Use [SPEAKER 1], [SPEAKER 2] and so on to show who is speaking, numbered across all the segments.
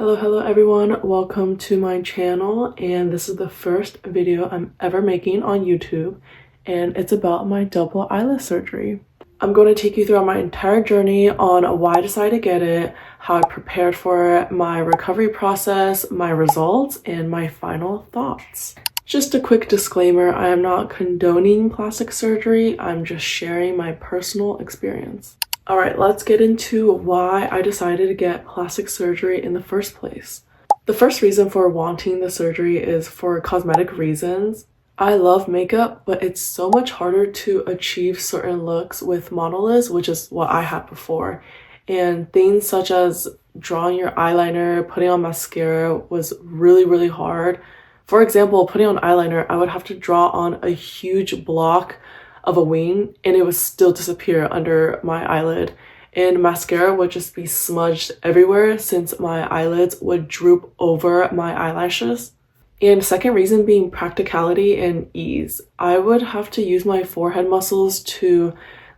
[SPEAKER 1] Hello everyone, welcome to my channel, and this is the first video I'm ever making on YouTube, and it's about my double eyelid surgery. I'm going to take you through my entire journey on why I decided to get it, how I prepared for it, my recovery process, my results, and my final thoughts. Just a quick disclaimer, I am not condoning plastic surgery, I'm just sharing my personal experience. Alright, let's get into why I decided to get plastic surgery in the first place. The first reason for wanting the surgery is for cosmetic reasons. I love makeup, but it's so much harder to achieve certain looks with monolids, which is what I had before. And things such as drawing your eyeliner, putting on mascara was really hard. For example, putting on eyeliner, I would have to draw on a huge block of a wing and it would still disappear under my eyelid, and mascara would just be smudged everywhere since my eyelids would droop over my eyelashes. And second reason being practicality and ease. I would have to use my forehead muscles to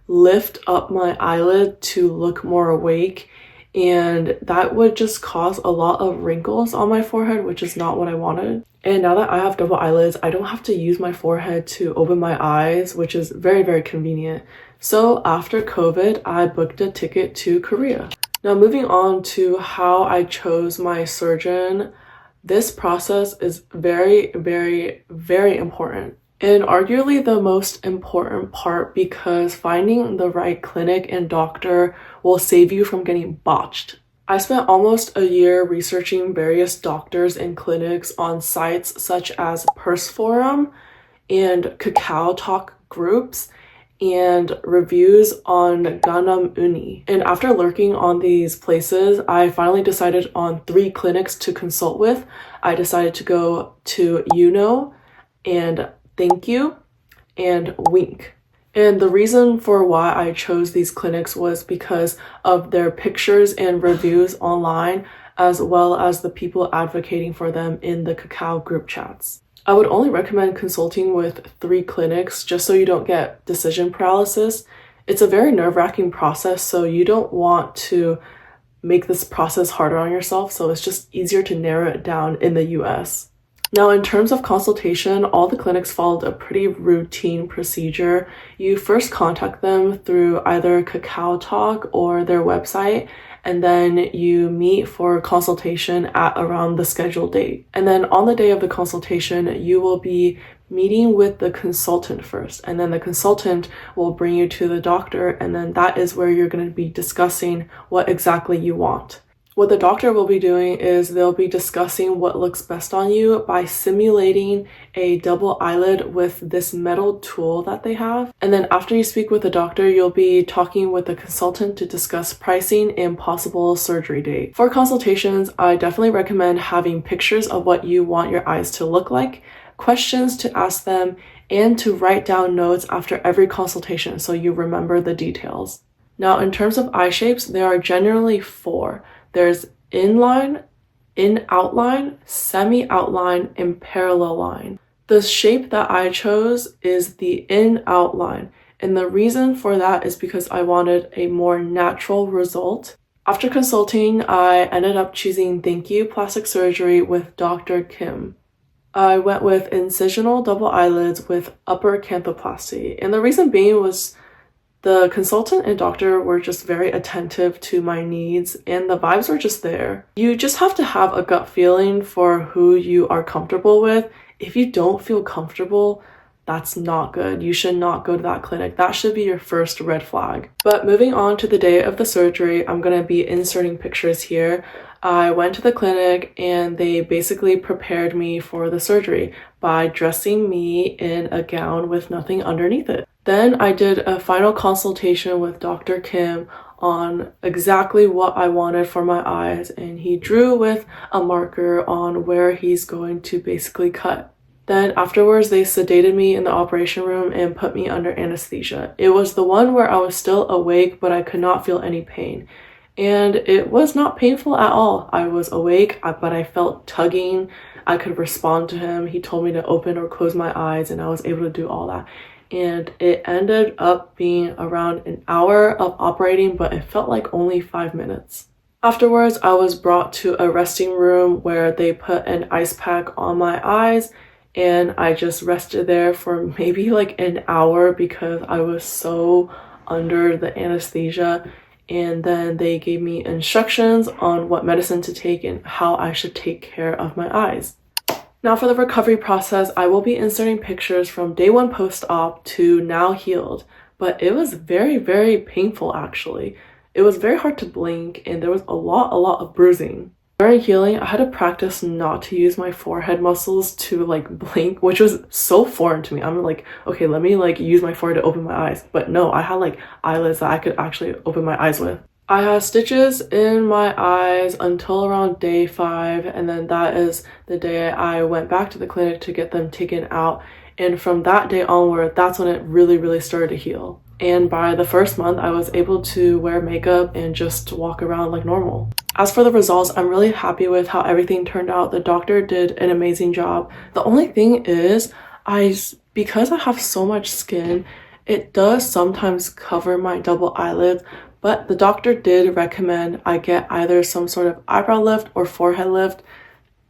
[SPEAKER 1] lift up my eyelid to look more awake, and that would just cause a lot of wrinkles on my forehead, which is not what I wanted. And now that I have double eyelids, I don't have to use my forehead to open my eyes, which is very convenient. So after COVID, I booked a ticket to Korea. Now moving on to how I chose my surgeon, this process is very important. And arguably the most important part, because finding the right clinic and doctor will save you from getting botched. I spent almost a year researching various doctors and clinics on sites such as Purse Forum and Kakao Talk groups and reviews on Gangnam Uni. And after lurking on these places, I finally decided on 3 clinics to consult with. I decided to go to Yuno and Thank You and Wink. And the reason for why I chose these clinics was because of their pictures and reviews online, as well as the people advocating for them in the Kakao group chats. I would only recommend consulting with 3 clinics just so you don't get decision paralysis. It's a very nerve-wracking process, so you don't want to make this process harder on yourself, so it's just easier to narrow it down in the US. Now, in terms of consultation, all the clinics followed a pretty routine procedure. You first contact them through either Kakao Talk or their website, and then you meet for consultation at around the scheduled date. And then on the day of the consultation, you will be meeting with the consultant first, and then the consultant will bring you to the doctor, and then that is where you're going to be discussing what exactly you want. What the doctor will be doing is they'll be discussing what looks best on you by simulating a double eyelid with this metal tool that they have. And then after you speak with the doctor, you'll be talking with the consultant to discuss pricing and possible surgery date. For consultations, I definitely recommend having pictures of what you want your eyes to look like, questions to ask them, and to write down notes after every consultation so you remember the details. Now, in terms of eye shapes, there are generally 4. There's inline, in-outline, semi-outline, and parallel line. The shape that I chose is the in-outline, and the reason for that is because I wanted a more natural result. After consulting, I ended up choosing Thank You Plastic Surgery with Dr. Kim. I went with incisional double eyelids with upper canthoplasty, and the reason being was the consultant and doctor were just very attentive to my needs, and the vibes were just there. You just have to have a gut feeling for who you are comfortable with. If you don't feel comfortable, that's not good. You should not go to that clinic. That should be your first red flag. But moving on to the day of the surgery, I'm going to be inserting pictures here. I went to the clinic and they basically prepared me for the surgery by dressing me in a gown with nothing underneath it. Then I did a final consultation with Dr. Kim on exactly what I wanted for my eyes, and he drew with a marker on where he's going to basically cut. Then afterwards, they sedated me in the operation room and put me under anesthesia. It was the one where I was still awake, but I could not feel any pain. And it was not painful at all. I was awake, but I felt tugging. I could respond to him. He told me to open or close my eyes, and I was able to do all that. And it ended up being around an hour of operating, but it felt like only 5 minutes. Afterwards, I was brought to a resting room where they put an ice pack on my eyes, and I just rested there for maybe like an hour because I was so under the anesthesia. And then they gave me instructions on what medicine to take and how I should take care of my eyes. Now for the recovery process, I will be inserting pictures from day 1 post-op to now healed, but it was very, very painful actually. It was very hard to blink and there was a lot of bruising. During healing, I had to practice not to use my forehead muscles to like blink, which was so foreign to me. I'm like, okay, let me like use my forehead to open my eyes. But no, I had like eyelids that I could actually open my eyes with. I had stitches in my eyes until around day 5, and then that is the day I went back to the clinic to get them taken out. And from that day onward, that's when it really started to heal. And by the first month, I was able to wear makeup and just walk around like normal. As for the results, I'm really happy with how everything turned out. The doctor did an amazing job. The only thing is, because I have so much skin, it does sometimes cover my double eyelid, but the doctor did recommend I get either some sort of eyebrow lift or forehead lift,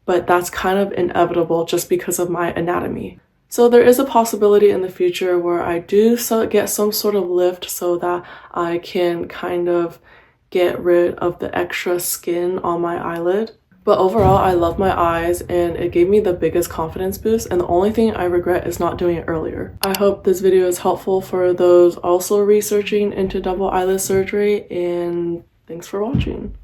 [SPEAKER 1] but that's kind of inevitable just because of my anatomy. So there is a possibility in the future where I do get some sort of lift so that I can kind of get rid of the extra skin on my eyelid. But overall, I love my eyes and it gave me the biggest confidence boost, and the only thing I regret is not doing it earlier. I hope this video is helpful for those also researching into double eyelid surgery, and thanks for watching.